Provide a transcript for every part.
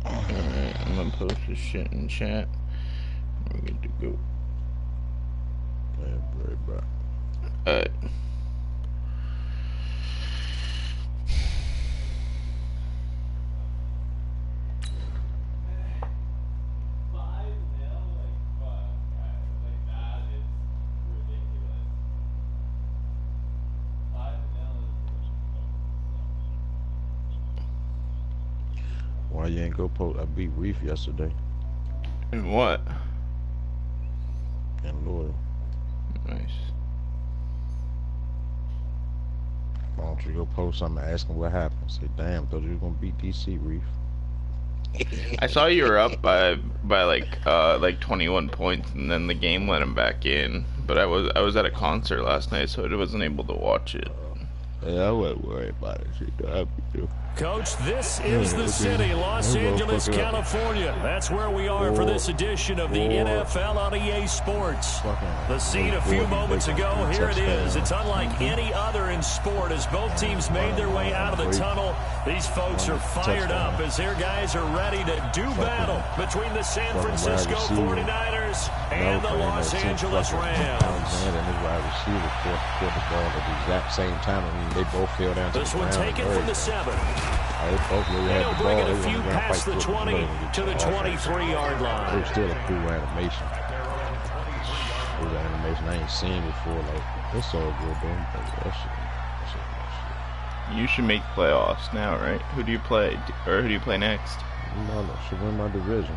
Alright, I'm gonna post this shit in chat. We're good to go. Alright. Why you ain't go post? I beat Reef yesterday. And what? And Loyal. Nice. Why don't you go post something asking what happened? Say, damn, thought you were gonna beat DC Reef. I saw you were up by like 21 points, and then the game let him back in. But I was at a concert last night, so I wasn't able to watch it. Yeah, I wasn't worried about it. Coach, this is the city, Los Angeles, California. That's where we are for this edition of the NFL on EA Sports. The scene a few moments ago, here it is. It's unlike any other in sport as both teams made their way out of the tunnel. These folks are fired up as their guys are ready to do battle between the San Francisco 49ers and the Los Angeles Rams. They both fell down to this the one ground. taken from the 7. They'll bring it a few past the 20 to the 23-yard line. It was still a cool animation. Cool animation I ain't seen before. Like, it's all good, though. You should make playoffs now, right? Who do you play, or who do you play next? No, should win my division.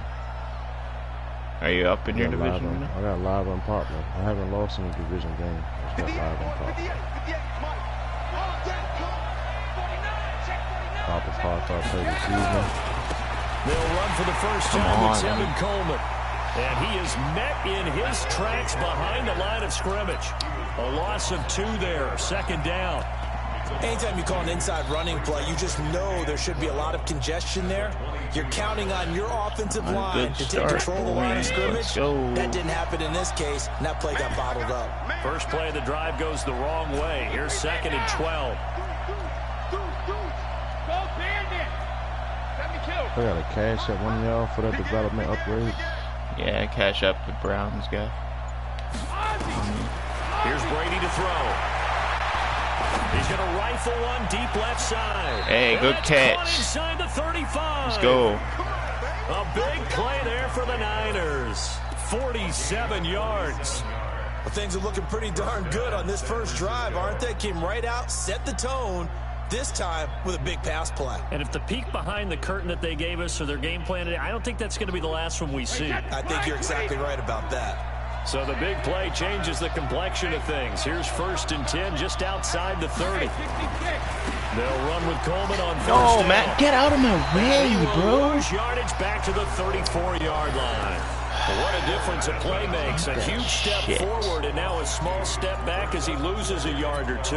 Are you up in your division right now? I got live on Poplar. I haven't lost any division game. I just got live on Poplar. Poplar Park, I'll play this evening. They'll run for the first time with Tevin Coleman. And he is met in his tracks behind the line of scrimmage. A loss of 2 there, second down. Anytime you call an inside running play, you just know there should be a lot of congestion there. You're counting on your offensive line to take control of the line of scrimmage. That didn't happen in this case, and that play got bottled up. First play of the drive goes the wrong way. Here's 2nd and 12. I got a cash at one of y'all for that development upgrade. Yeah, cash up the Browns guy. Here's Brady to throw. He's going to rifle one deep left side. Hey, good catch. Inside the 35. Let's go. A big play there for the Niners. 47 yards. Well, things are looking pretty darn good on this first drive, aren't they? Came right out, set the tone, this time with a big pass play. And if the peek behind the curtain that they gave us or their game plan today, I don't think that's going to be the last one we see. I think you're exactly right about that. So the big play changes the complexion of things. Here's 1st and 10 just outside the 30. They'll run with Coleman on first down. No, Matt, get out of my way, bro. Yardage back to the 34-yard line. What a difference a play makes. A huge step forward and now a small step back as he loses a yard or 2.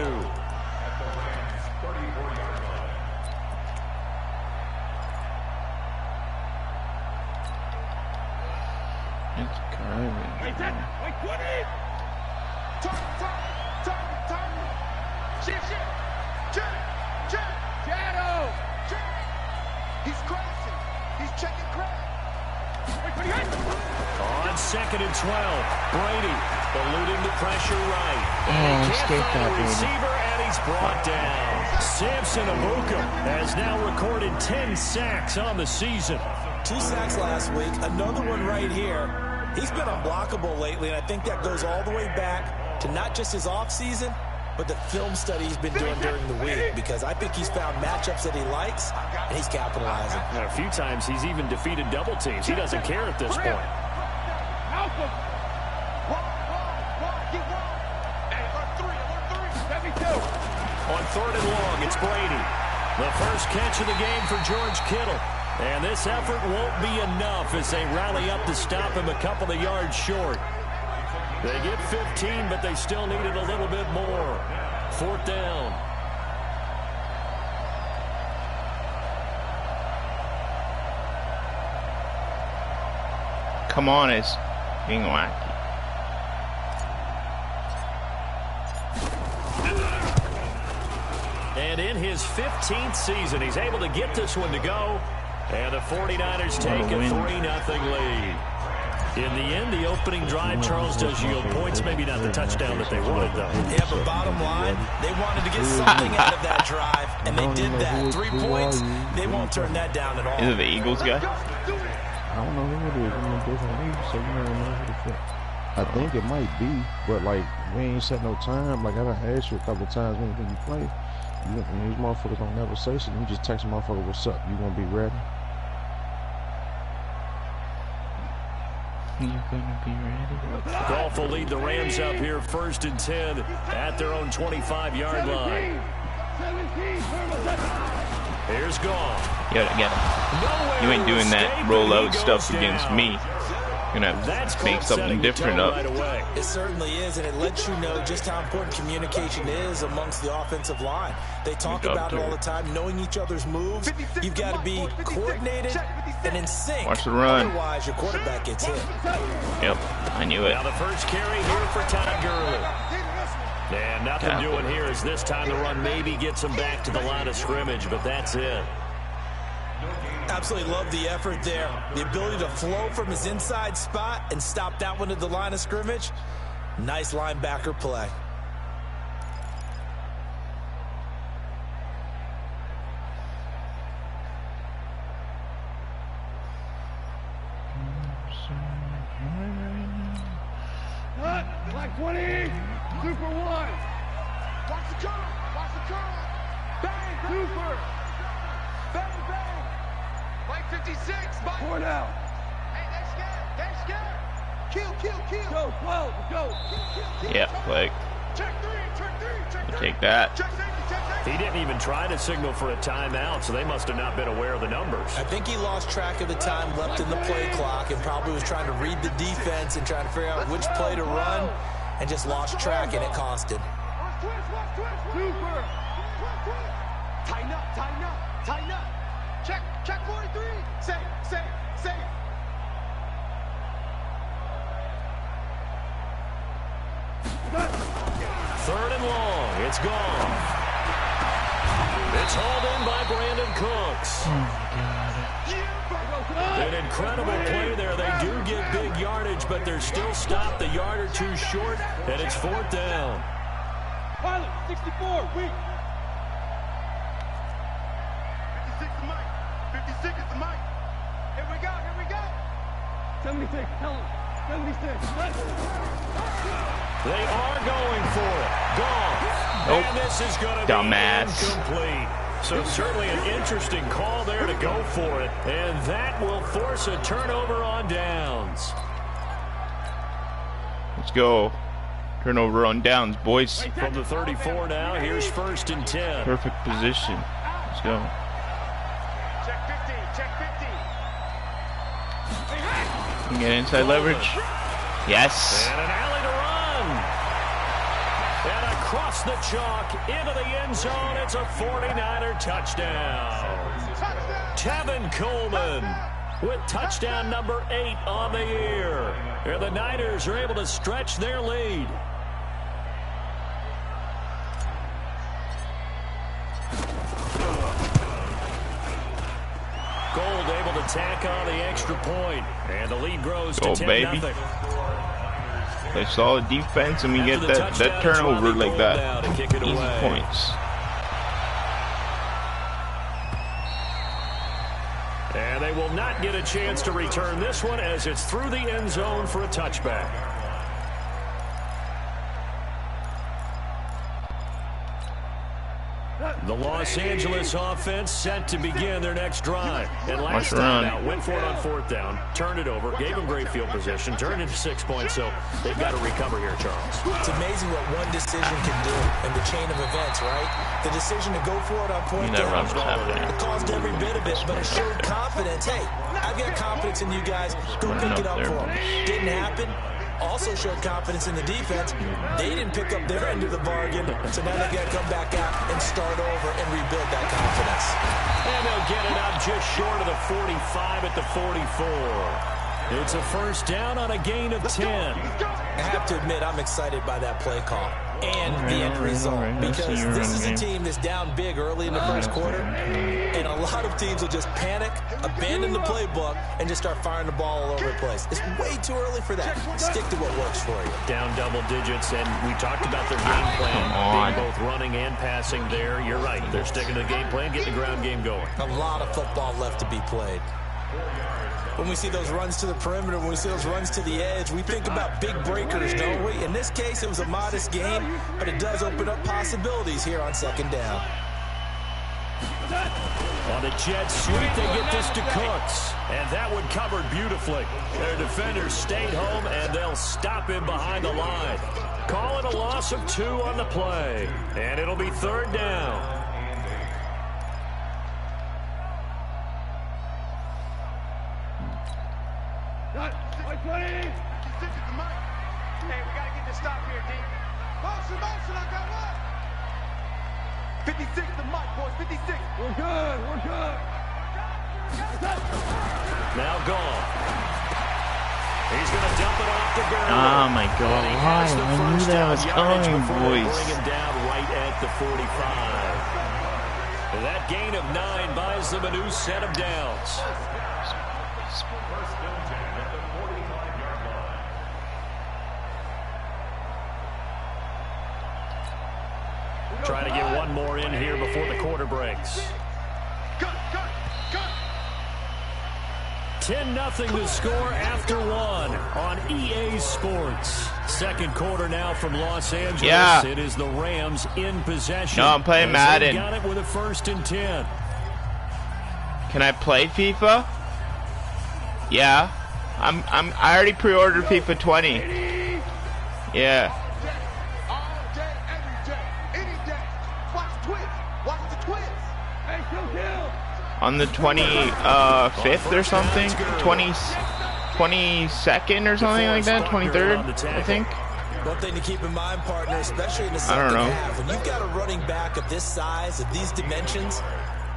On 2nd and 12, Brady eluding the pressure right. Oh, escape that, receiver, and he's brought down. Samson Abuka has now recorded 10 sacks on the season. 2 sacks last week, another one right here. He's been unblockable lately, and I think that goes all the way back to not just his offseason, but the film study he's been doing during the week, because I think he's found matchups that he likes, and he's capitalizing. And a few times he's even defeated double teams. He doesn't care at this point. On 3rd and long, it's Brady. The first catch of the game for George Kittle. And this effort won't be enough as they rally up to stop him a couple of yards short. They get 15, but they still needed a little bit more. 4th down. Come on, it's being wacky. And And in his 15th season, he's able to get this one to go. And the 49ers take a 3-0 lead. In the end, the opening drive, Charles, does yield points. Maybe not the touchdown that they wanted, though. Yeah, but bottom line, they wanted to get something out of that drive, and they did that. 3 points, they won't turn that down at all. Is it the Eagles guy? I don't know who it is. I'm in different leagues, so you never know who the fuck. I think it might be, but like we ain't set no time. Like I done asked you a couple of times when you play. These motherfuckers don't never say shit. You just text a motherfucker, "What's up? You gonna be ready?" You're gonna be ready. Goff will lead the Rams up here 1st and 10 at their own 25-yard line. Here's Goff. You gotta get him. You ain't doing that rollout stuff against me. You're gonna have to make something different up. It certainly is, and it lets you know just how important communication is amongst the offensive line. They talk about it all the time, knowing each other's moves. You've got to be coordinated and in sync. Watch the run. Otherwise, your quarterback gets hit. Yep, I knew it. Now the first carry here for Todd Gurley. And nothing doing here as this time the run maybe gets him back to the line of scrimmage, but that's it. Absolutely love the effort there. The ability to flow from his inside spot and stop that one at the line of scrimmage. Nice linebacker play. Black 20, Super 1. Watch the curl, watch the curl. Bang, Super. Bang, bang. Like 56, Mike. 4 now. Hey, they're scared. Kill. Go, 12, go. Kill. Yeah, like. Check 3, check 3. Take that. Check safety. He didn't even try to signal for a timeout, so they must have not been aware of the numbers. I think he lost track of the time left in the play clock and probably was trying to read the defense and trying to figure out which play to run and just lost track, and it cost him. Super. Tighten up. Check 43. Safe. 3rd and long. It's gone. It's hauled in by Brandon Cooks. An incredible play there. They do get big yardage, but they're still stopped a yard or two short, and it's 4th down. Pilot, 64, weak. 56 the mic. 56 is the mic. Here we go. 76, tell him. 76, let's They are going for it. Gone. Nope. And this is going to Dumbass. be incomplete. So certainly an interesting call there to go for it. And that will force a turnover on downs. Let's go. Turnover on downs, boys. From the 34 now, here's 1st and 10. Perfect position. Let's go. check 50. You get inside leverage. Yes. And an alley to run. And across the chalk into the end zone. It's a 49er touchdown. Tevin Coleman with touchdown number 8 on the year. And the Niners are able to stretch their lead. Gold able to tack on the extra point, and the lead grows to 10-0. They solid defense, and we get that turnover like that. Easy points. And they will not get a chance to return this one as it's through the end zone for a touchback. The Los Angeles offense set to begin their next drive. And last time out, went for it on 4th down, turned it over, gave them great field position, turned into 6 points, so they've got to recover here, Charles. It's amazing what one decision can do in the chain of events, right? The decision to go for it on 4th down, it caused every bit of it, but it showed confidence. Hey, I've got confidence in you guys. Go pick it up for them. Didn't happen. Also showed confidence in the defense. They didn't pick up their end of the bargain, so now they've got to come back out and start over and rebuild that confidence. And they'll get it up just short of the 45 at the 44. It's a first down on a gain of 10. I have to admit, I'm excited by that play call and the end result because this is a team that's down big early in the first quarter, and a lot of teams will just panic, abandon the playbook, and just start firing the ball all over the place. It's way too early for that. Stick to what works for you. Down double digits, and we talked about their game plan being both running and passing there. You're right. They're sticking to the game plan, getting the ground game going. A lot of football left to be played. When we see those runs to the perimeter, when we see those runs to the edge, we think about big breakers, don't we? In this case, it was a modest gain, but it does open up possibilities here on second down. On the jet sweep, they get this to Cooks, and that one covered beautifully. Their defenders stayed home, and they'll stop him behind the line. Call it a loss of 2 on the play, and it'll be third down. Hey, we got to get this stop here, D. Motion, I got one. 56 the mic, boys, 56. We're good. Now gone. He's going to dump it off the ground. Oh my God! Why? I knew that was coming, boys. Bring him down right at the 45. That gain of 9 buys them a new set of downs. Trying to get one more in here before the quarter breaks. 10-0 to score after 1 on EA Sports. Second quarter now from Los Angeles. Yeah. It is the Rams in possession. No, I'm playing Madden. Got it with a 1st and 10. Can I play FIFA? Yeah. I already pre-ordered FIFA 20. Yeah. On the 25th or something, 22nd or something like that, 23rd, I think. One thing to keep in mind, partner, especially in the second half, when you've got a running back of this size, of these dimensions,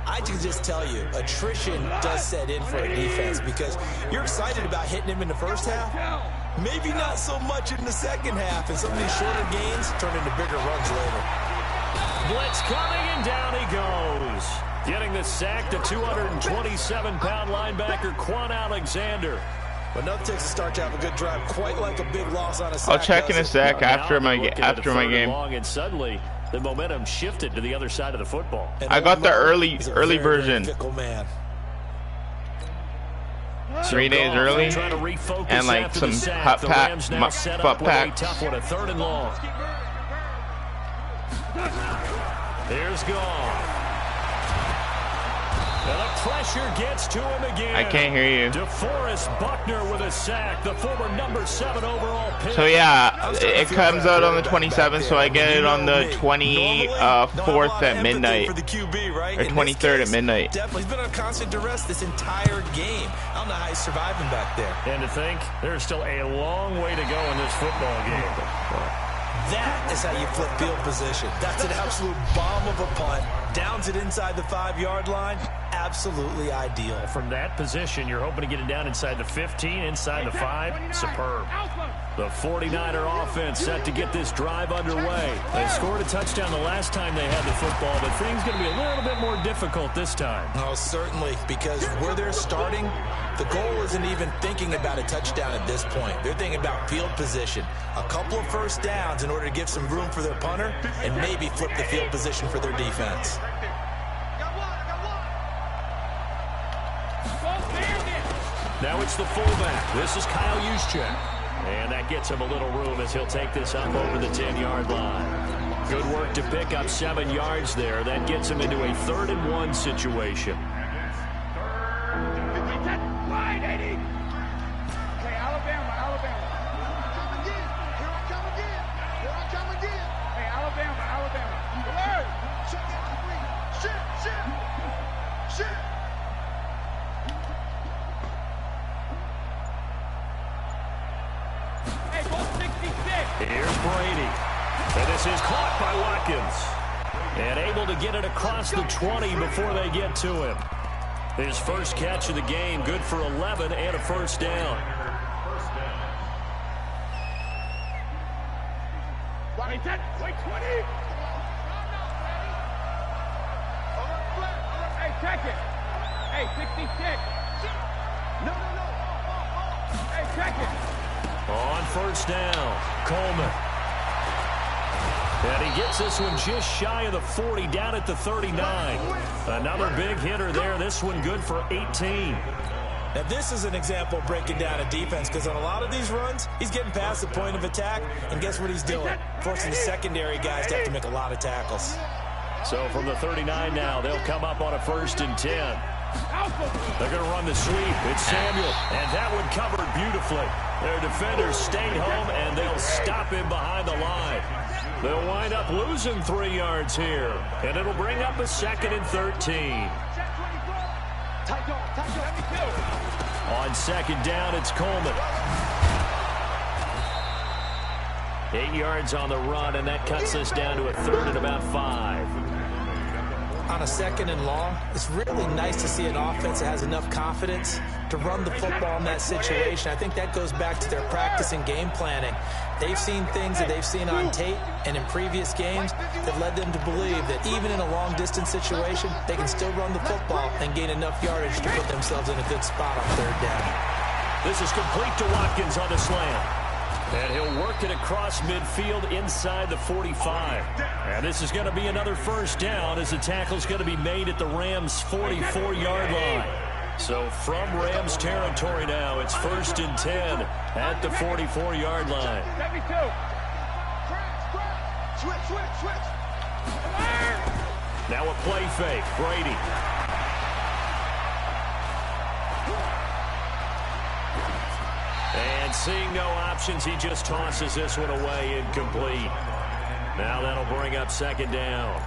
I can just tell you, attrition does set in for a defense because you're excited about hitting him in the first half, maybe not so much in the second half, and some of these shorter gains turn into bigger runs later. Blitz coming, and down he goes. Getting the sack, the 227-pound linebacker, Quan Alexander. But enough takes a start to have a good drive, quite like a big loss on a sack. I'll check in a sec after my game. And suddenly, the momentum shifted to the other side of the football. I got the early version. Man. 3 days early, and like some hot packs. Tough one, a 3rd and long. Here's Gone. And the pressure gets to him again. I can't hear you. DeForest Buckner with a sack, the former number 7 overall pick. So yeah, it comes out on the 27th, so I get it on the 24th at midnight, or 23rd at midnight. Definitely, he's been on constant duress this entire game. I don't know how he's surviving back there. And to think, there's still a long way to go in this football game. That is how you flip field position. That's an absolute bomb of a punt. Downs it inside the 5-yard line. Absolutely ideal. From that position, you're hoping to get it down inside the 15, inside the 5. Superb. The 49er offense set to get this drive underway. They scored a touchdown the last time they had the football, but things going to be a little bit more difficult this time. Oh, certainly, because where they're starting, the goal isn't even thinking about a touchdown at this point. They're thinking about field position. A couple of first downs in order to give some room for their punter and maybe flip the field position for their defense. Now it's the fullback. This is Kyle Juszczyk. And that gets him a little room as he'll take this up over the 10-yard line. Good work to pick up 7 yards there. That gets him into a 3rd and 1 situation. Here's Brady. And this is caught by Watkins. And able to get it across the 20 before they get to him. His first catch of the game, good for 11 and a first down. Wait 10. Wait 20. Hey, check it. Hey, 66. No. Hey, check it. On first down, Coleman. And he gets this one just shy of the 40, down at the 39. Another big hitter there. This one good for 18. Now, this is an example of breaking down a defense, because on a lot of these runs, he's getting past the point of attack, and guess what he's doing? Forcing the secondary guys to have to make a lot of tackles. So from the 39 now, they'll come up on a 1st and 10. They're going to run the sweep. It's Samuel, and that one covered beautifully. Their defenders stayed home, and they'll stop him behind the line. They'll wind up losing 3 yards here, and it'll bring up a 2nd and 13. On 2nd down, it's Coleman. 8 yards on the run, and that cuts us down to a 3rd and about 5. On a 2nd and long, it's really nice to see an offense that has enough confidence to run the football in that situation. I think that goes back to their practice and game planning. They've seen things that they've seen on tape and in previous games that led them to believe that even in a long-distance situation, they can still run the football and gain enough yardage to put themselves in a good spot on 3rd down. This is complete to Watkins on the slant. And he'll work it across midfield inside the 45. And this is going to be another 1st down, as the tackle's going to be made at the Rams' 44-yard line. So from Rams territory now, it's 1st and 10 at the 44-yard line. Switch. Now a play fake. Brady. And seeing no options, he just tosses this one away, incomplete. Now that'll bring up 2nd down.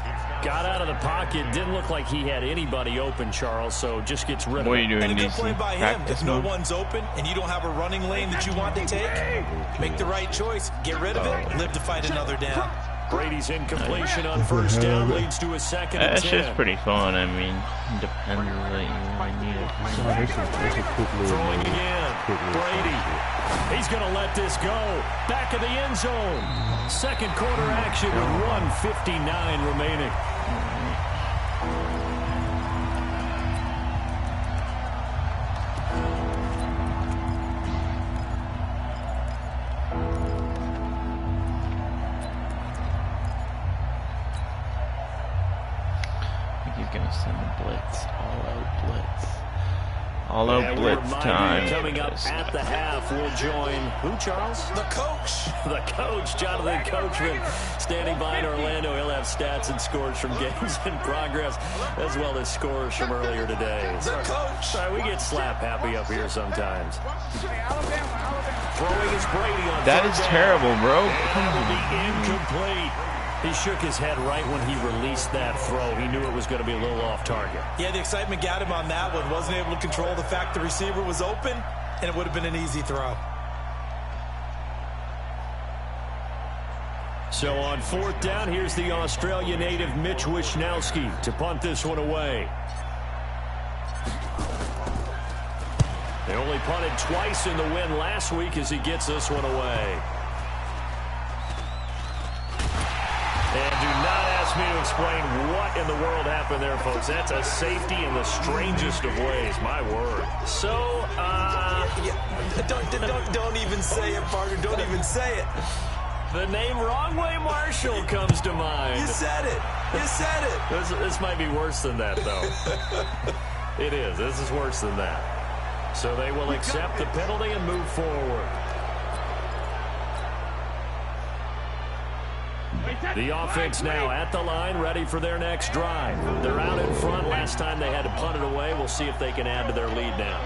Got out of the pocket. Didn't look like he had anybody open, Charles, so just gets rid of it. What are you doing, And a good play DC? by him. If no one's open and you don't have a running lane that you want to take, make the right choice. Get rid of it. Live to fight another down. Brady's incompletion on 1st down leads to a 2nd and 10. That's just pretty fun. I mean, depends on what you really need it. Throwing again. Brady. He's going to let this go. Back of the end zone. 2nd quarter action with 1:59 remaining. He's gonna send a blitz, all out blitz time. Coming up at the half, we'll join who, Charles? The coach. The coach, Jonathan Coachman, standing by in Orlando. He'll have stats and scores from games in progress, as well as scores from earlier today. The coach. Sorry, we get slap happy up here sometimes. Throwing is Brady on That 3rd is down. terrible, bro. And that'll be incomplete. He shook his head right when he released that throw. He knew it was going to be a little off target. Yeah, the excitement got him on that one. Wasn't able to control the fact the receiver was open, and it would have been an easy throw. So on 4th down, here's the Australia native Mitch Wishnowski to punt this one away. They only punted twice in the win last week as he gets this one away. And do not ask me to explain what in the world happened there, folks. That's a safety in the strangest of ways. My word. So, Don't even say it, partner. Don't even say it. the name Wrong Way Marshall comes to mind. You said it. You said it. This might be worse than that, though. It is. This is worse than that. So they will accept the penalty and move forward. The offense now at the line, ready for their next drive. They're out in front. Last time they had to punt it away. We'll see if they can add to their lead now.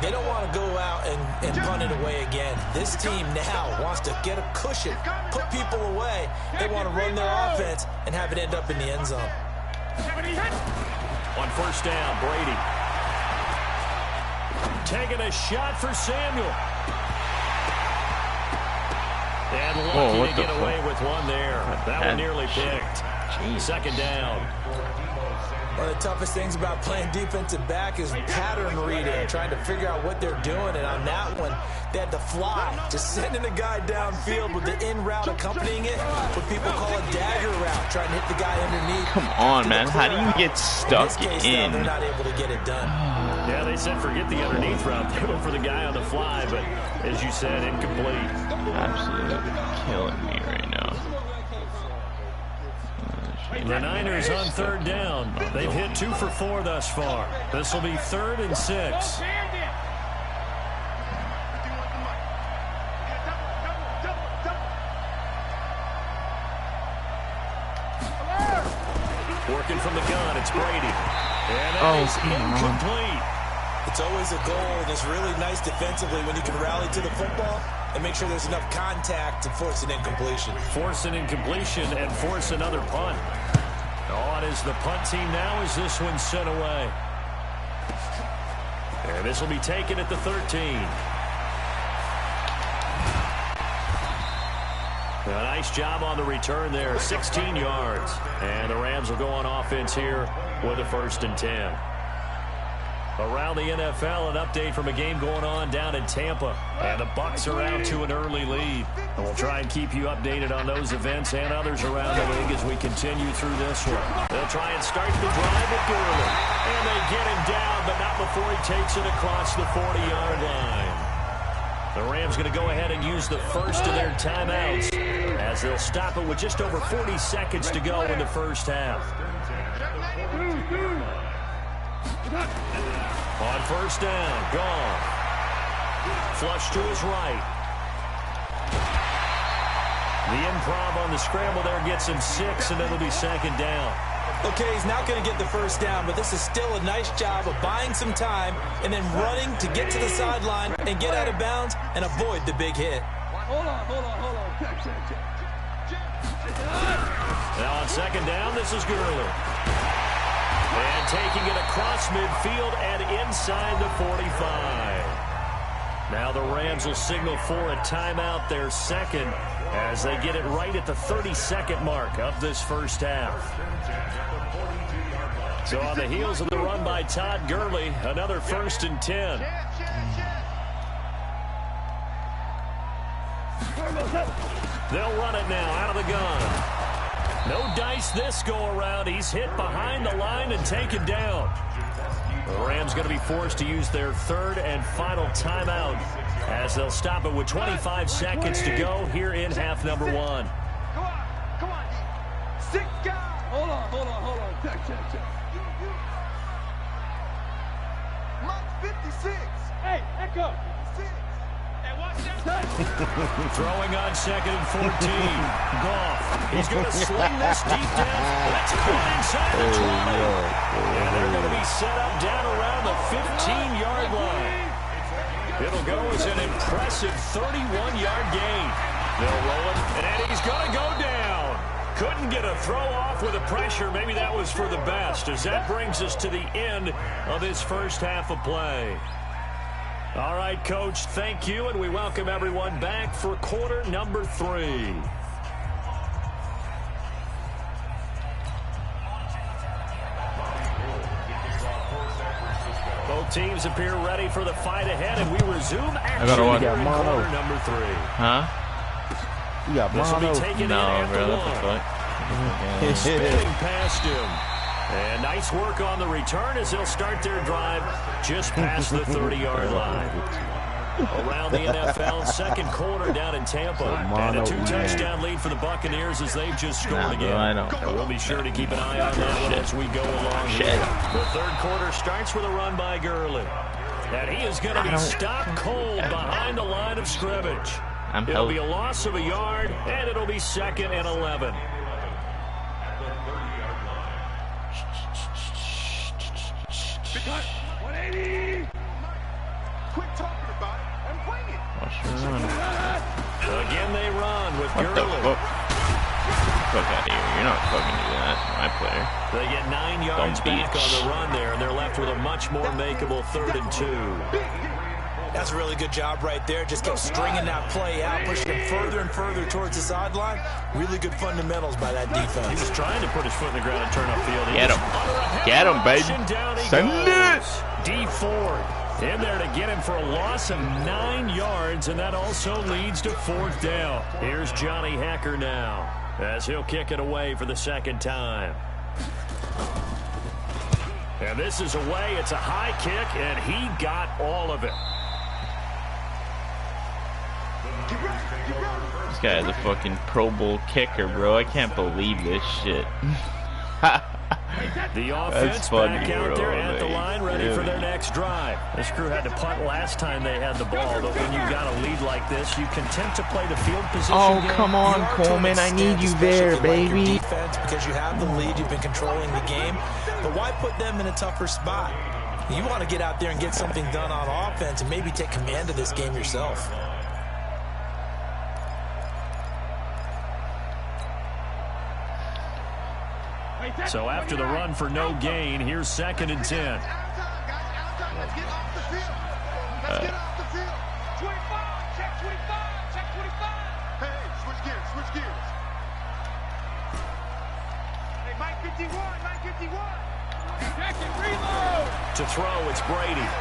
They don't want to go out and punt it away again. This team now wants to get a cushion, put people away. They want to run their offense and have it end up in the end zone. On 1st down, Brady. Taking a shot for Samuel. And lucky to get away with one there. That one nearly picked. 2nd down. One of the toughest things about playing defensive back is pattern reading, trying to figure out what they're doing. And on that one, they had to fly, just sending a guy downfield with the in route accompanying it, what people call a dagger route, trying to hit the guy underneath. Come on, man. How do you get stuck in? This case, in? They're not able to get it done. Yeah, they said forget the underneath route. They went for the guy on the fly, but as you said, incomplete. Absolutely killing me right now. The Niners on third down. They've hit 2 for 4 thus far. This will be 3rd and 6. Working from the gun, it's Brady. And that is incomplete. It's always a goal, and it's really nice defensively when you can rally to the football and make sure there's enough contact to force an incompletion. Force an incompletion and force another punt. On is the punt team now as this one's sent away. And this will be taken at the 13. A nice job on the return there, 16 yards. And the Rams will go on offense here with a 1st and 10. Around the NFL, an update from a game going on down in Tampa. And the Bucs are out to an early lead. And we'll try and keep you updated on those events and others around the league as we continue through this one. They'll try and start the drive with Gurley. And they get him down, but not before he takes it across the 40-yard line. The Rams going to go ahead and use the first of their timeouts as they'll stop it with just over 40 seconds to go in the first half. On first down, gone. Flush to his right. The improv on the scramble there gets him 6, and it'll be 2nd down. Okay, he's not going to get the first down, but this is still a nice job of buying some time and then running to get to the sideline and get out of bounds and avoid the big hit. Hold on. Now on 2nd down, this is Gurley. And taking it across midfield and inside the 45. Now the Rams will signal for a timeout, their 2nd, as they get it right at the 32nd mark of this first half. So on the heels of the run by Todd Gurley, another 1st and 10. They'll run it now out of the gun. No dice this go-around. He's hit behind the line and taken down. The Rams going to be forced to use their 3rd and final timeout as they'll stop it with 25 seconds to go here in half number 1. Come on. 6 guys. Hold on. Check. Mike 56. Hey, Echo. 56. Hey, watch that. Throwing on 2nd and 14. Goff. He's going to sling this deep down. That's caught inside the 20. And they're going to be set up down around the 15-yard line. It'll go as an impressive 31-yard gain. They'll roll it, and he's going to go down. Couldn't get a throw off with the pressure. Maybe that was for the best, as that brings us to the end of this first half of play. All right, Coach, thank you, and we welcome everyone back for quarter number 3. Both teams appear ready for the fight ahead, and we resume action here in quarter number 3. Huh? You got This will be taken in at the 1. Spinning past him. And nice work on the return as they'll start their drive just past the 30-yard line. Around the NFL, 2nd quarter down in Tampa. And a 2-touchdown lead for the Buccaneers as they've just scored again. And we'll be sure to keep an eye on that one as we go along here. The 3rd quarter starts with a run by Gurley. And he is going to be stopped cold behind the line of scrimmage. It'll be a loss of a yard, and it'll be 2nd and 11. Cut. 180. Quit talking about it and bring it. Again, they run with Gurley. Fuck out of here. You're not fucking doing that. My player. They get 9 yards back on the run there, and they're left with a much more makeable 3rd and 2. That's a really good job right there. Just kept stringing that play out, pushing him further and further towards the sideline. Really good fundamentals by that defense. He was trying to put his foot in the ground and turn upfield. Get him, baby. Send it. D Ford in there to get him for a loss of 9 yards, and that also leads to 4th down. Here's Johnny Hekker now as he'll kick it away for the 2nd time. And this is away. It's a high kick, and he got all of it. This guy is a fucking Pro Bowl kicker, bro. I can't believe this shit. The offense back out there at the line, ready for their next drive. This crew had to punt last time they had the ball, but when you've got a lead like this, you can tend to play the field position game. Come on, Coleman. I need you there, baby. Defense, because you have the lead, you've been controlling the game. But why put them in a tougher spot? You want to get out there and get something done on offense and maybe take command of this game yourself. So after the run for no gain, here's 2nd and 10. Let's get off the field. Let's get off the field. 25, check 25, check 25. Hey, switch gears, switch gears. Hey, Mike 51, Mike 51. Check it, reload. To throw, it's Brady.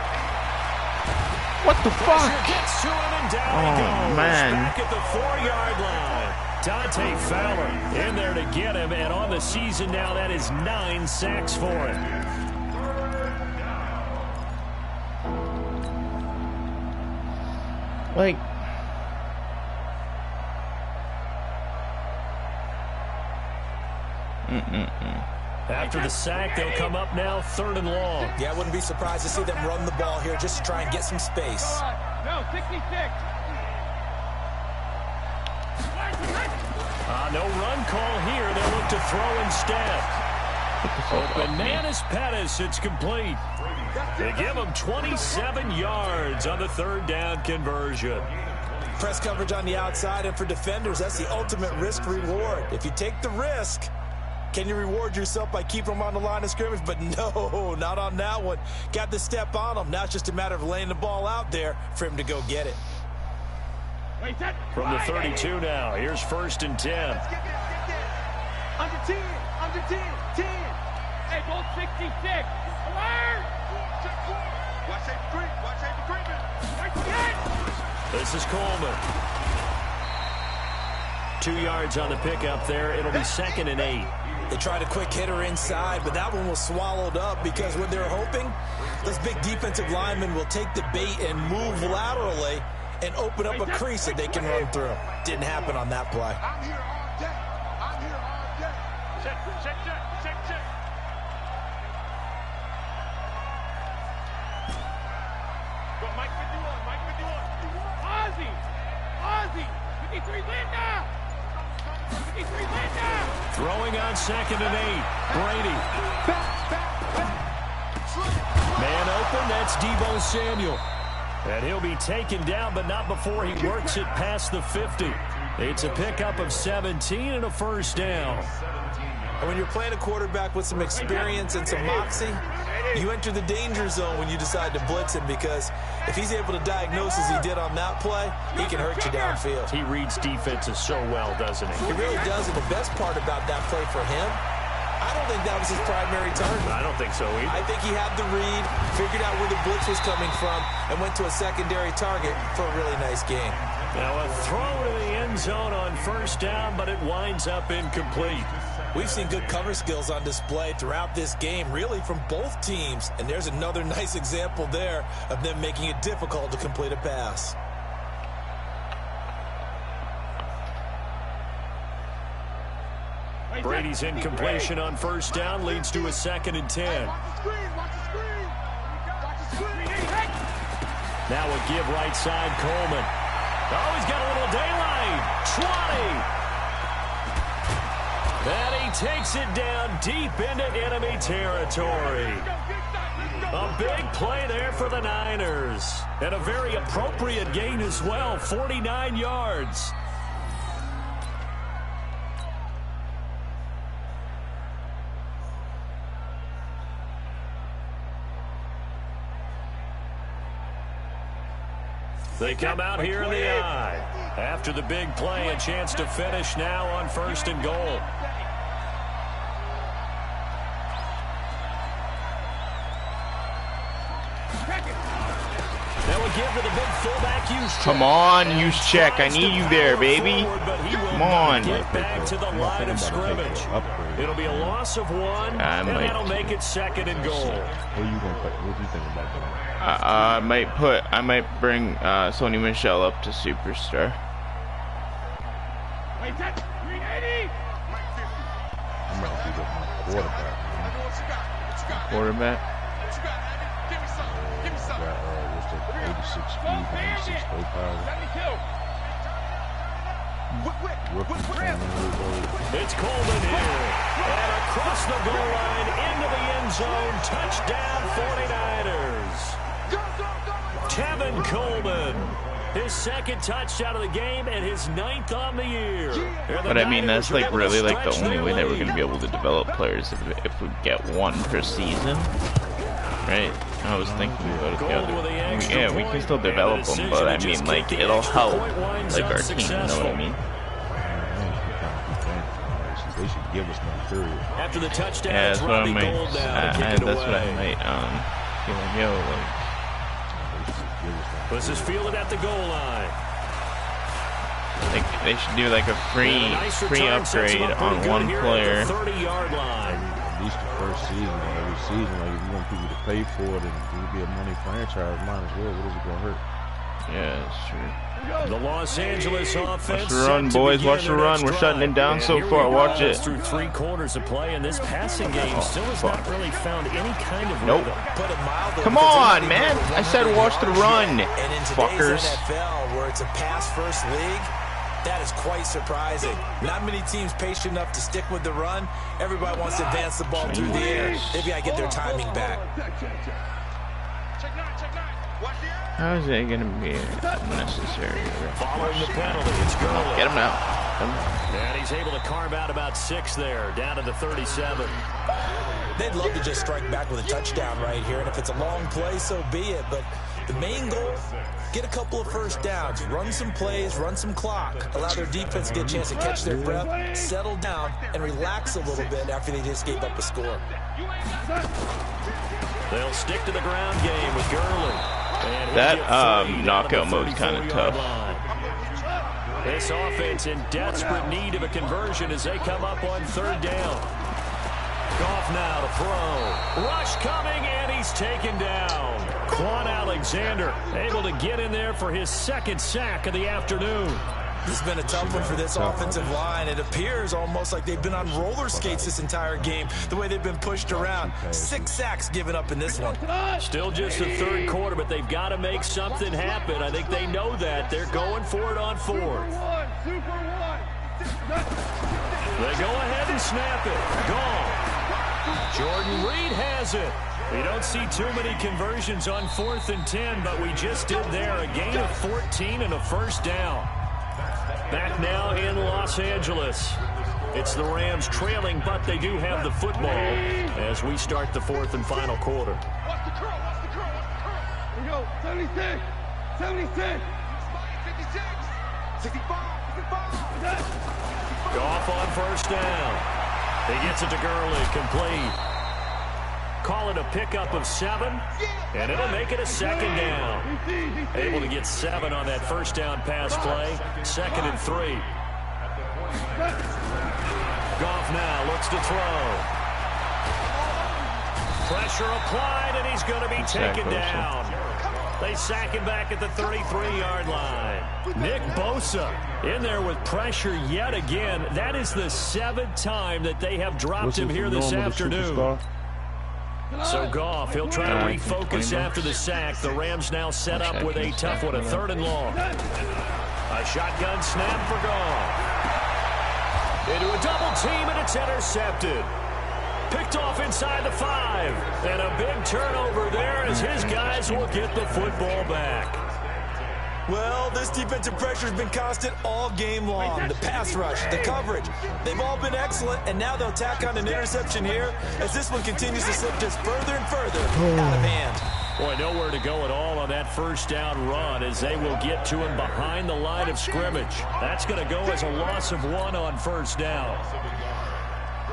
What the fuck? Gets to him and down he goes. Man. Back at the 4-yard line. Dante Fowler in there to get him, and on the season now, that is 9 sacks for him. Like, After the sack, they'll come up now 3rd and long. Yeah, I wouldn't be surprised to see them run the ball here just to try and get some space. No, 66. No run call here. They'll look to throw instead. Open Manis Pettis. It's complete. They give him 27 yards on the 3rd down conversion. Press coverage on the outside, and for defenders, that's the ultimate risk-reward. If you take the risk, can you reward yourself by keeping them on the line of scrimmage? But no, not on that one. Got the step on them. Now it's just a matter of laying the ball out there for him to go get it. From the 32 now, here's 1st and 10. Under 10, under 10, 10. Hey, both 66. Alert! Check 4. Watch safety creep, watch safety creeping. Right to This is Coleman. 2 yards on the pickup there. It'll be 2nd and 8. They tried a quick hitter inside, but that one was swallowed up because what they're hoping, those big defensive linemen will take the bait and move laterally and open up a crease that they can run through. Didn't happen on that play. I'm here all day. I'm here all day. Check, check, check, check, check. Go, Mike 51, Mike 51. Ozzy, 53 Linda. 53 Linda. Throwing on 2nd and 8. Brady. Man open, that's Deebo Samuel. And he'll be taken down, but not before he works it past the 50. It's a pickup of 17 and a 1st down. And when you're playing a quarterback with some experience and some moxie, you enter the danger zone when you decide to blitz him, because if he's able to diagnose as he did on that play, he can hurt you downfield. He reads defenses so well, doesn't he? He really does, and the best part about that play for him, I don't think that was his primary target. I don't think so either. I think he had the read, figured out where the blitz was coming from, and went to a secondary target for a really nice game. Now a throw to the end zone on 1st down, but it winds up incomplete. We've seen good cover skills on display throughout this game, really from both teams, and there's another nice example there of them making it difficult to complete a pass. Brady's incompletion on 1st down leads to a 2nd and 10. Now a give right side, Coleman. Oh, he's got a little daylight. 20. And he takes it down deep into enemy territory. A big play there for the Niners. And a very appropriate gain as well, 49 yards. They come out here in the I. After the big play, a chance to finish now on 1st and goal. Give to the big fullback use check. Come on, use check. I need you there, baby. Come on. Get back to the line of scrimmage. It'll be a loss of 1, and that'll make it 2nd and goal. What do you think about that? I might bring Sony Michel up to superstar. Wait, that's 380. I'm gonna be with my quarterback. Quarterback. Give me some. Give me some. 86 speed, 96 horsepower. It's Coleman here. And across the goal line, into the end zone. Touchdown, 49ers. Tevin Coleman. His 2nd touchdown of the game and his 9th on the year. But I mean, that's like really like the only way that we're going to be able to develop players if we get 1 per season. Right? I was thinking about it the other way. Yeah, we can still develop them, but I mean, like, it'll help, like, our team, you know what I mean? They should give us no period. After the touchdown, yeah, that's what I might, that's what I might, feel like, yo, like... This is fielded at the goal line. Like, they should do, like, a free upgrade on 1 player. 30-yard line. At least the first season, every season, like, if you want people to pay for it and it would be a money franchise, might as well. What is it going to hurt? Yeah, that's true. The Los Angeles offense. Watch the run, boys. Watch the run. We're shutting it down so far. Watch it. Through 3 quarters of play, and this passing game still has not really found any kind of nope. rhythm. Come on, man. I said watch the run, and in fuckers. NFL, where it's a pass-first league, that is quite surprising. Not many teams patient enough to stick with the run. Everybody wants to advance the ball through the air. They've got to get their timing back. How is it going to be necessary? Following the penalty, it's Gurley. Get him now. And he's able to carve out about 6 there, down to the 37. They'd love to just strike back with a touchdown right here, and if it's a long play, so be it. But the main goal, get a couple of first downs, run some plays, run some clock, allow their defense to get a chance to catch their breath, settle down, and relax a little bit after they just gave up a score. They'll stick to the ground game with Gurley. That knockout mode's kind of tough. This offense in desperate need of a conversion as they come up on 3rd down. Goff now to throw. Rush coming, and he's taken down. Quan Alexander able to get in there for his 2nd sack of the afternoon. This has been a tough one for this offensive line. It appears almost like they've been on roller skates this entire game, the way they've been pushed around. 6 sacks given up in this one. Still just the 3rd quarter, but they've got to make something happen. I think they know that. They're going for it on 4th. They go ahead and snap it. Gone. Jordan Reed has it. We don't see too many conversions on 4th and 10, but we just did there. A gain of 14 and a 1st down. Back now in Los Angeles. It's the Rams trailing, but they do have the football as we start the 4th and final quarter. Watch the curl, watch the curl, watch the curl. Here we go, 76, 76, 56, 65, 65. Goff on 1st down. He gets it to Gurley, complete. Call it a pickup of 7, and it'll make it a 2nd down. Able to get 7 on that 1st down pass play. 2nd and 3. Goff now looks to throw. Pressure applied, and he's going to be taken down. They sack him back at the 33-yard line. Nick Bosa in there with pressure yet again. That is the 7th time that they have dropped him here this afternoon. So Goff, he'll try to refocus after the sack. The Rams now set up with a tough one, a 3rd and long. A shotgun snap for Goff. Into a double team, and it's intercepted. Picked off inside the 5. And a big turnover there as his guys will get the football back. Well, this defensive pressure has been constant all game long. The pass rush, the coverage, they've all been excellent, and now they'll tack on an interception here as this one continues to slip just further and further out of hand. Boy, nowhere to go at all on that first down run as they will get to him behind the line of scrimmage. That's going to go as a loss of 1 on first down.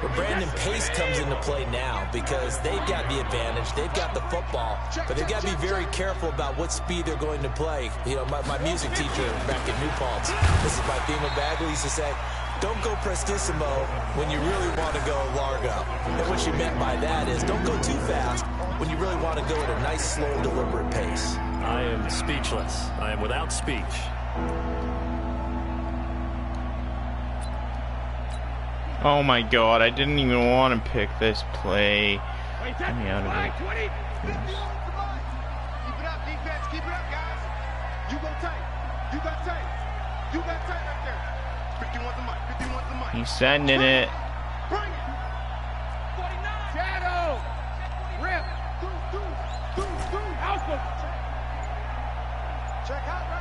But Brandon, pace comes into play now because they've got the advantage. They've got the football, but they've got to be very careful about what speed they're going to play. You know, my music teacher back at New Paltz, this is my theme of Bagley, used to say, don't go prestissimo when you really want to go largo. And what she meant by that is don't go too fast when you really want to go at a nice, slow, deliberate pace. I am speechless. I am without speech. Oh my God, I didn't even want to pick this play. Get me out of it. Keep it up, defense. Keep it up, guys. You go tight. You got tight. You got tight right there. 51's the mic. 51's the mic. He's sending it. Bring it. 49. Shadow. Rip. Do. Alpha. Check out, bro.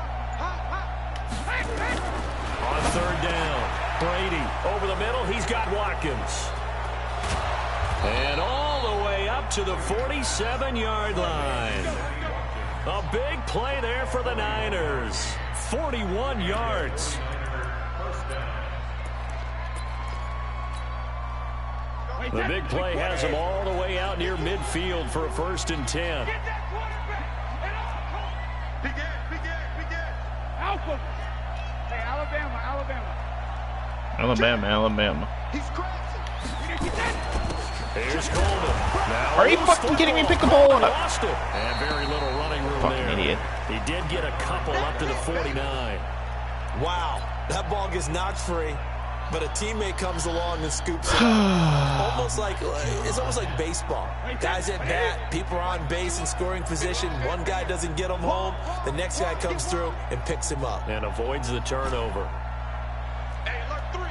On third down. Brady over the middle. He's got Watkins. And all the way up to the 47-yard line. A big play there for the Niners. 41 yards. The big play has them all the way out near midfield for a 1st and 10. Get that quarterback. Big Ed. Alpha. Hey, Alabama. He's crazy. Here's Coleman. Now Are you fucking kidding me? Pick the ball up. Lost it. And very little running room Fucking there. idiot. He did get a couple up to the 49. Wow, that ball gets knocked free, but a teammate comes along and scoops it up. It's almost like baseball. Guys at bat, people are on base in scoring position. One guy doesn't get him home. The next guy comes through and picks him up. And avoids the turnover. Hey, alert 3.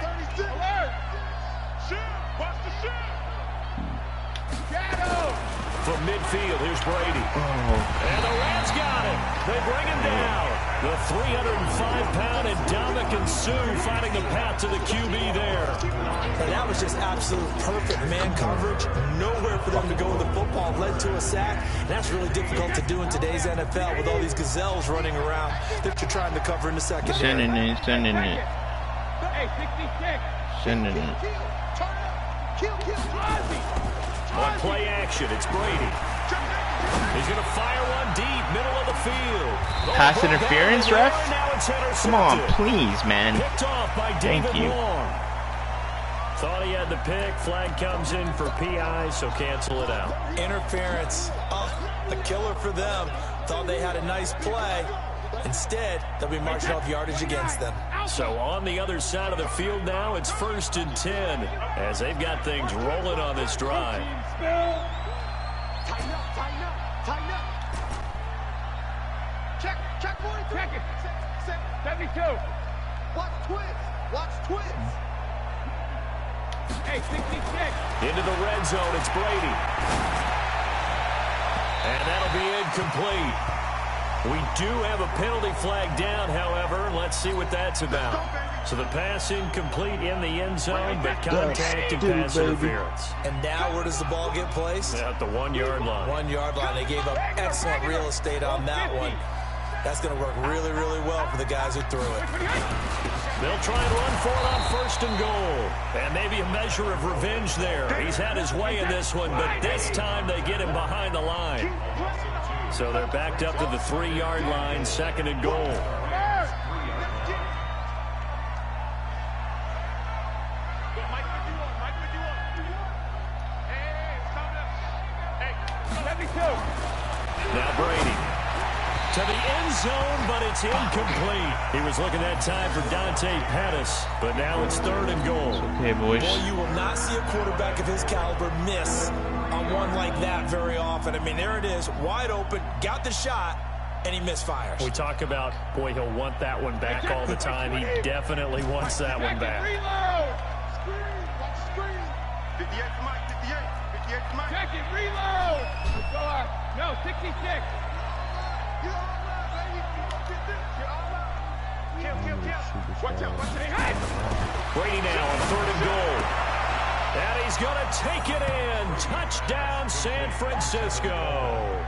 36. Alert. Shoot. Watch the shoot. Shadow. From midfield, here's Brady. And the Rams got him. They bring him down. The 305-pound Ndamukong Suh finding the path to the QB there. And that was just absolute perfect man coverage. Nowhere for them to go with the football. Led to a sack. That's really difficult to do in today's NFL with all these gazelles running around that you're trying to cover in the secondary. Sending it. Hey, 66. Sending it. Turn up. Kill. On play action, it's Brady. He's going to fire one deep, middle of the field. Pass interference, ref? Now it's Come on, intercepted. please, man. Picked off by Thank David you. Long. Thought he had the pick. Flag comes in for PI, so cancel it out. Interference. A killer for them. Thought they had a nice play. Instead, they'll be marching off yardage against them. So on the other side of the field now, it's 1st and 10 as they've got things rolling on this drive. Tighten up. Check 43. Check it. 72. Watch twins. Hey, 66. Into the red zone, it's Brady. And that'll be incomplete. We do have a penalty flag down, however. Let's see what that's about. So the pass incomplete in the end zone, but contact and pass interference. And now where does the ball get placed? At the 1-yard line. 1 yard line. They gave up excellent real estate on that one. That's going to work really, really well for the guys who threw it. They'll try and run for it on 1st and goal. And maybe a measure of revenge there. He's had his way in this one, but this time they get him behind the line. So they're backed up to the 3-yard line, 2nd and goal. Now Brady to the end zone, but it's incomplete. He was looking that time for Dante Pettis, but now it's 3rd and goal. Okay, boys. Boy, you will not see a quarterback of his caliber miss on one like that very often. I mean, there it is, wide open, got the shot, and he misfires. We talk about, boy, he'll want that one back all the time. He definitely wants that one back. Reload. Screen. 58 to Mike. 58 to Mike. Check it. Reload. Go on. No, 66. Get all out, baby. Get all out. Kill. Watch out. Hey. Brady now on 3rd and goal. And he he's going to take it in. Touchdown, San Francisco.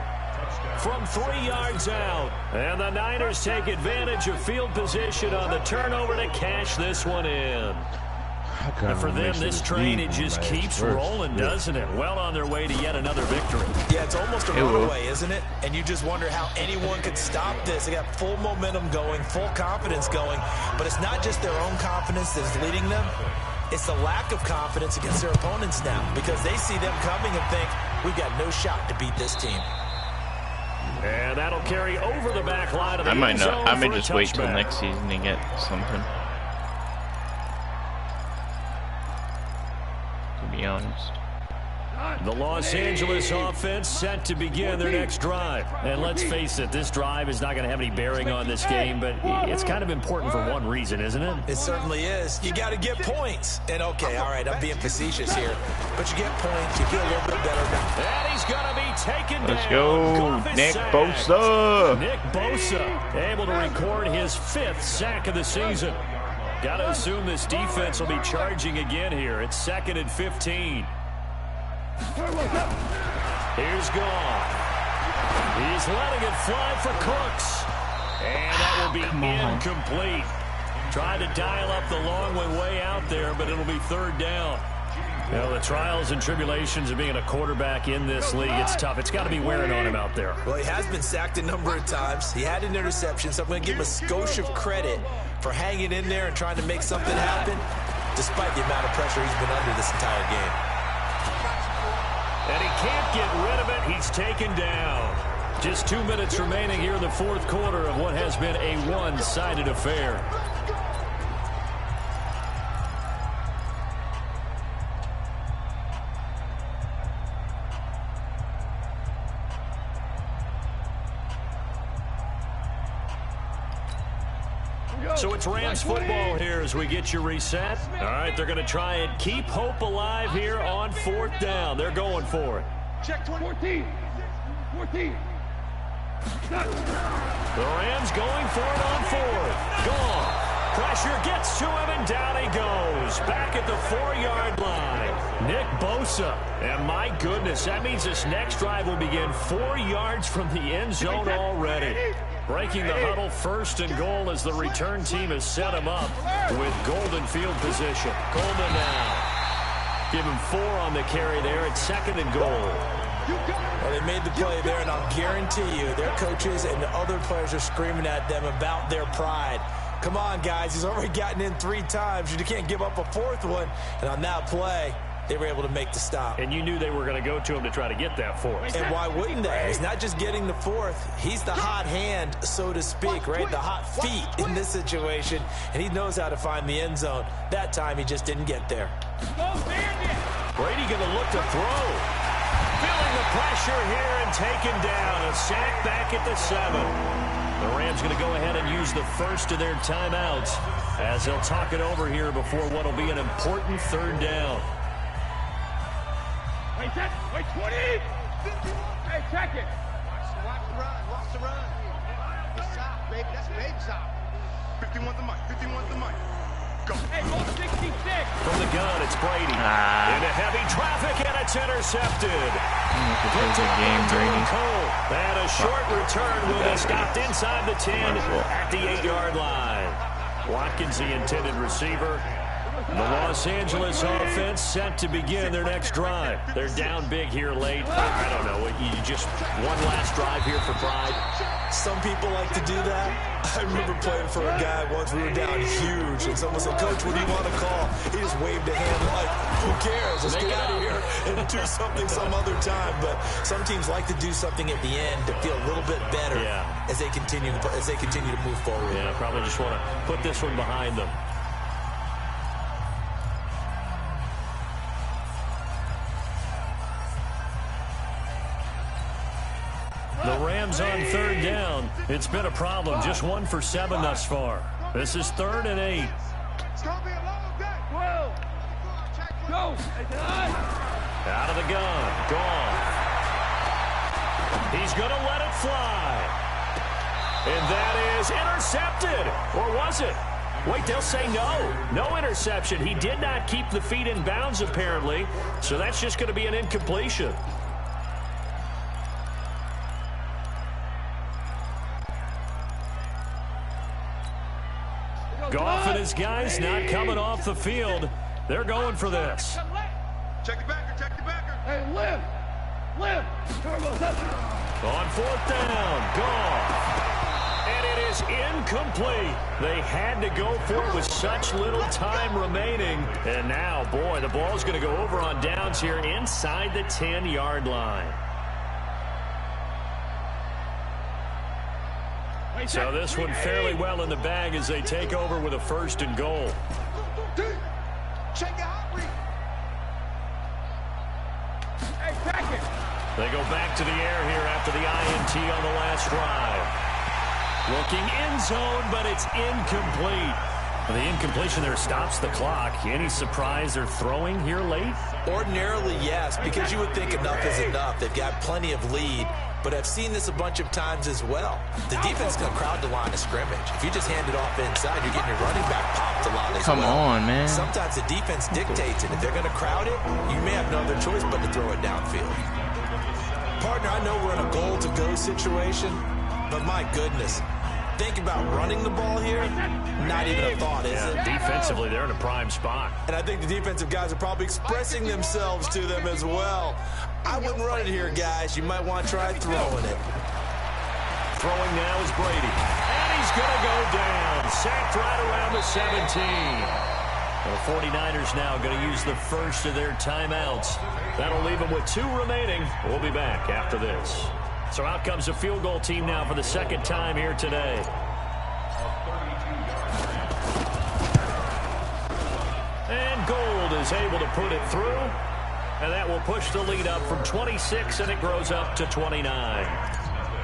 From 3 yards out. And the Niners take advantage of field position on the turnover to cash this one in. And for them, this train, it just keeps rolling, doesn't it? Well on their way to yet another victory. Yeah, it's almost a runaway, isn't it? And you just wonder how anyone could stop this. They got full momentum going, full confidence going. But it's not just their own confidence that's leading them. It's the lack of confidence against their opponents now, because they see them coming and think, we've got no shot to beat this team. And that'll carry over the back line of the I might touchback. just wait till next season to get something. To be honest. The Los Angeles offense set to begin their next drive. And let's face it, this drive is not going to have any bearing on this game, but it's kind of important for one reason, isn't it? It certainly is. You got to get points. And okay, all right, I'm being facetious here, but you get points, you feel a little bit better. And he's going to be taken down. Let's go, Nick Bosa. Nick Bosa able to record his 5th sack of the season. Got to assume this defense will be charging again here. It's 2nd and 15. Here's Gone. He's letting it fly for Cooks. And that will be incomplete. Tried to dial up the long way out there, but it'll be 3rd down. You know, the trials and tribulations of being a quarterback in this league, it's tough. It's got to be wearing on him out there. Well, he has been sacked a number of times. He had an interception, so I'm going to give him a skosh of credit for hanging in there and trying to make something happen, despite the amount of pressure he's been under this entire game. And he can't get rid of it. He's taken down. Just 2 minutes remaining here in the 4th quarter of what has been a one-sided affair. So it's Rams football here as we get you reset. All right, they're going to try and keep hope alive here on 4th down. They're going for it. Check 14. 14. The Rams going for it on 4th. Gone. Pressure gets to him, and down he goes. Back at the 4-yard line. Nick Bosa. And my goodness, that means this next drive will begin 4 yards from the end zone already. Breaking the huddle, 1st and goal as the return team has set him up with Golden field position. Golden now. Give him 4 on the carry there. It's 2nd and goal. Well, they made the play there, and I'll guarantee you their coaches and the other players are screaming at them about their pride. Come on, guys. He's already gotten in 3 times. You can't give up a 4th one. And on that play, they were able to make the stop. And you knew they were going to go to him to try to get that 4th. And why wouldn't they? He's not just getting the 4th. He's the hot hand, so to speak, right? The hot feet in this situation. And he knows how to find the end zone. That time, he just didn't get there. Brady going to look to throw. Feeling the pressure here and taken down. A sack back at the 7. The Rams going to go ahead and use the first of their timeouts as they'll talk it over here before what will be an important 3rd down. Wait, 20. Hey, check it. Watch the run. Watch the run. Good stop, baby. That's baby stop. 51 the mic. 51 the mic. Go. Hey, ball 66. From the gun, it's Brady. Into heavy traffic, and it's intercepted. Game, Brady. Cole. And a short return will be stopped inside the 10 at the 8-yard line. Watkins, the intended receiver. The Los Angeles offense set to begin their next drive. They're down big here late. I don't know. You just one last drive here for pride. Some people like to do that. I remember playing for a guy once. We were down huge, and someone said, "Coach, what do you want to call?" He just waved a hand like, "Who cares? Let's get out of here and do something some other time." But some teams like to do something at the end to feel a little bit better as they continue to move forward. Yeah, probably just want to put this one behind them. The Rams on 3rd down. It's been a problem. Just 1 for 7 thus far. This is 3rd and 8. It's going to be a long day. 12. Go. Out of the gun. Gone. He's going to let it fly. And that is intercepted. Or was it? Wait, they'll say no. No interception. He did not keep the feet in bounds, apparently. So that's just going to be an incompletion. Goff and his guys not coming off the field. They're going for this. Check the backer, check the backer. Hey, live. On 4th down, Goff. And it is incomplete. They had to go for it with such little time remaining. And now, boy, the ball's going to go over on downs here inside the 10-yard line. So this one fairly well in the bag as they take over with a 1st and goal. They go back to the air here after the INT on the last drive. Looking end zone, but it's incomplete. The incompletion there stops the clock. Any surprise they're throwing here late? Ordinarily, yes, because you would think enough is enough. They've got plenty of lead, but I've seen this a bunch of times as well. The defense is going to crowd the line of scrimmage. If you just hand it off inside, you're getting your running back popped a lot as well. Come on, man. Sometimes the defense dictates it. If they're going to crowd it, you may have no other choice but to throw it downfield. Partner, I know we're in a goal-to-go situation, but my goodness, think about running the ball here, not even a thought, is it? Defensively, they're in a prime spot. And I think the defensive guys are probably expressing themselves to them as well. I wouldn't run it here, guys. You might want to try throwing it. Throwing now is Brady. And he's going to go down. Sacked right around the 17. The 49ers now going to use the first of their timeouts. That'll leave them with 2 remaining. We'll be back after this. So out comes the field goal team now for the 2nd time here today. And Gold is able to put it through. And that will push the lead up from 26, and it grows up to 29.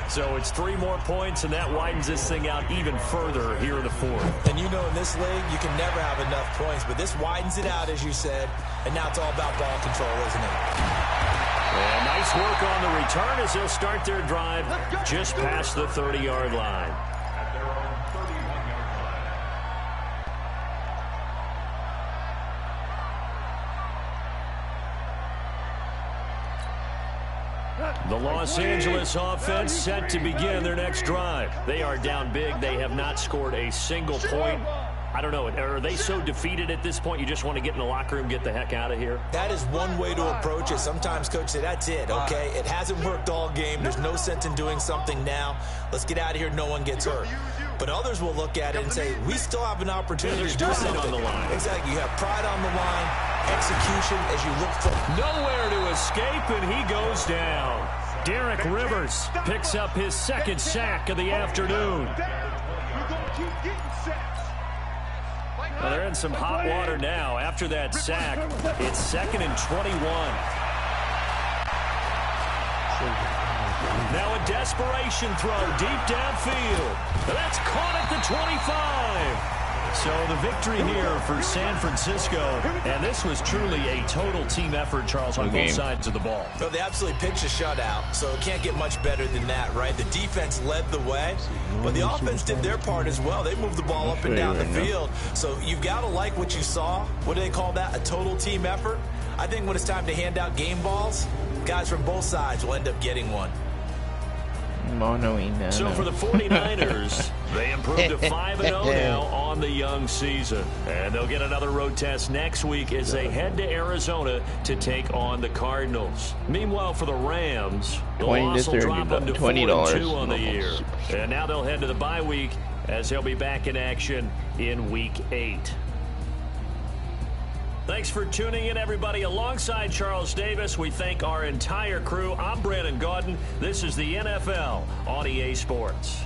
So it's 3 more points, and that widens this thing out even further here in the 4th. And you know in this league, you can never have enough points, but this widens it out, as you said, and now it's all about ball control, isn't it? And nice work on the return as they'll start their drive just past the 30-yard line. The Los Angeles offense set to begin their next drive. They are down big. They have not scored a single point. I don't know. Are they so defeated at this point you just want to get in the locker room, get the heck out of here? That is one way to approach it. Sometimes coach say, that's it, okay? It hasn't worked all game. There's no sense in doing something now. Let's get out of here. No one gets hurt. But others will look at it and say, we still have an opportunity to do something. On the line. Exactly. You have pride on the line, execution as you look for. Nowhere to escape, and he goes down. Derek Rivers picks up his 2nd sack of the afternoon. Well, they're in some hot water now. After that sack, it's 2nd and 21. Now a desperation throw deep downfield. That's caught at the 25. So the victory here for San Francisco, and this was truly a total team effort, Charles, on both sides of the ball. No, they absolutely pitched a shutout, so it can't get much better than that, right? The defense led the way, but the offense did their part as well. They moved the ball up and down the field. So you've got to like what you saw. What do they call that? A total team effort? I think when it's time to hand out game balls, guys from both sides will end up getting one. So for the 49ers, they improved to 5-0 now on the young season. And they'll get another road test next week as they head to Arizona to take on the Cardinals. Meanwhile, for the Rams, the loss will drop them to 4-2 on the year. And now they'll head to the bye week as they'll be back in action in Week 8. Thanks for tuning in, everybody. Alongside Charles Davis, we thank our entire crew. I'm Brandon Gaudin. This is the NFL on EA Sports.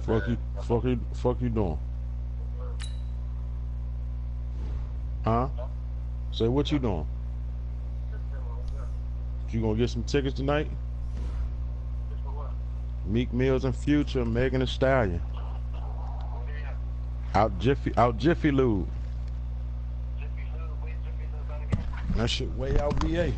Fuck you doing? Huh? Say what you doing? You gonna get some tickets tonight? Meek Mills and Future, Megan Thee Stallion. Out Jiffy Lube. That shit way out VA.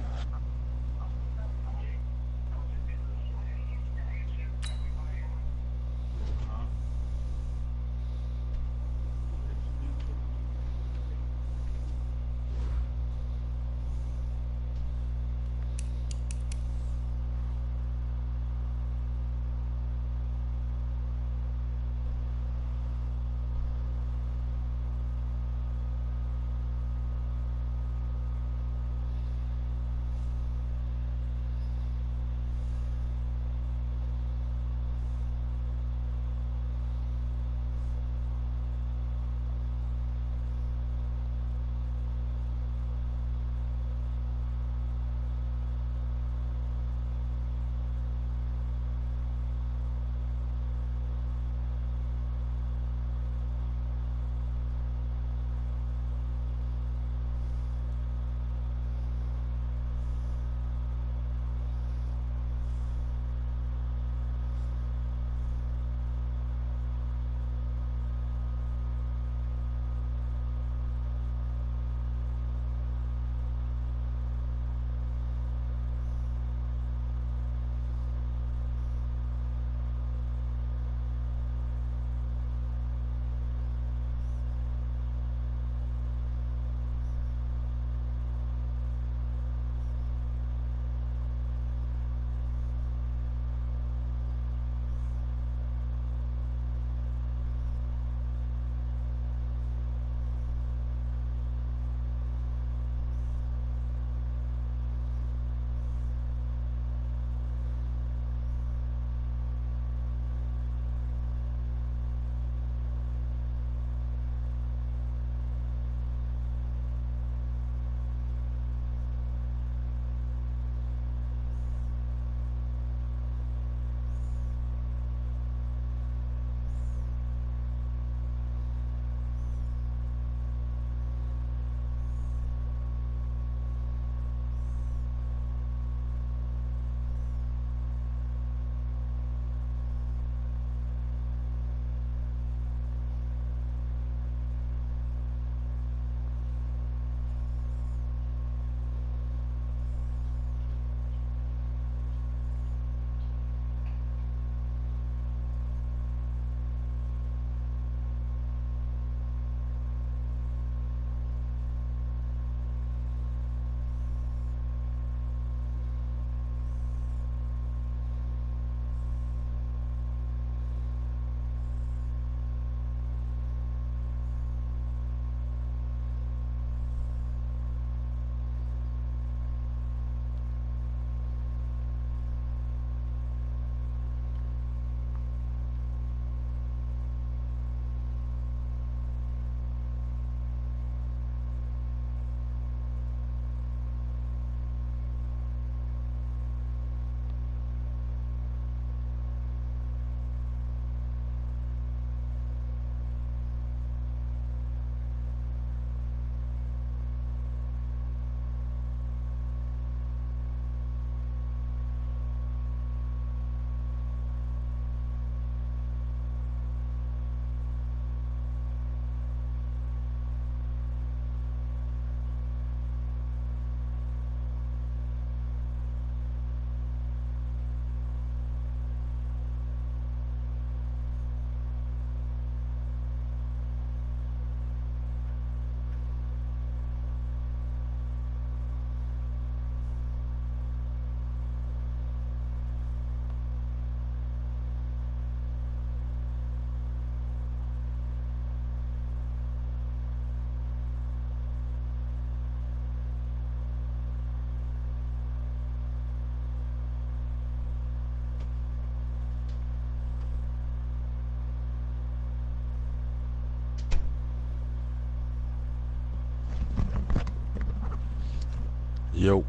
Yo.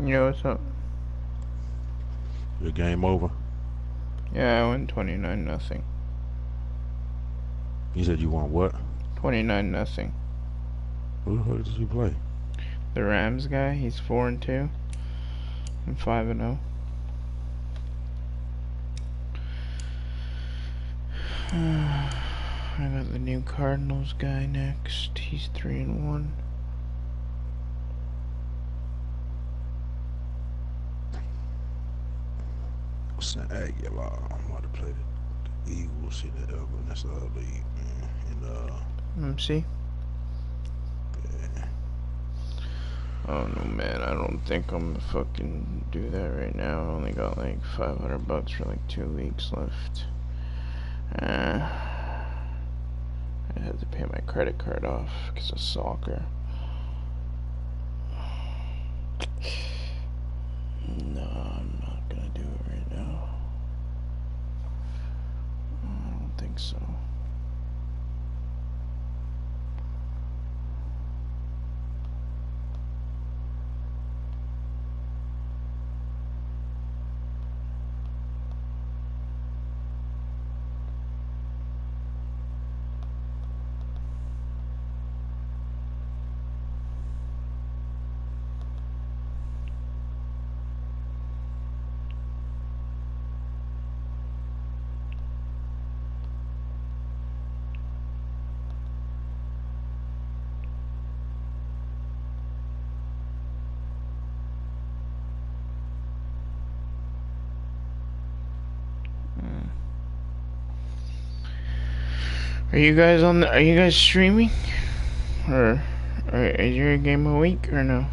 Yo, what's up? Your game over? Yeah, I went 29-0. You said you want what? 29-0. Who the fuck did you play? The Rams guy, he's 4-2. I'm 5-0. I got the new Cardinals guy next. He's 3-1. St. Aguilar. I'm about to play the Eagles. See the other, that's the other league, man. And See? yeah. Oh no, man, I don't think I'm gonna fucking do that right now. I only got like $500 for like 2 weeks left. I had to pay my credit card off because of soccer. No, I'm not gonna do it right now. I don't think so. Are you guys streaming? Or is your game a week or no?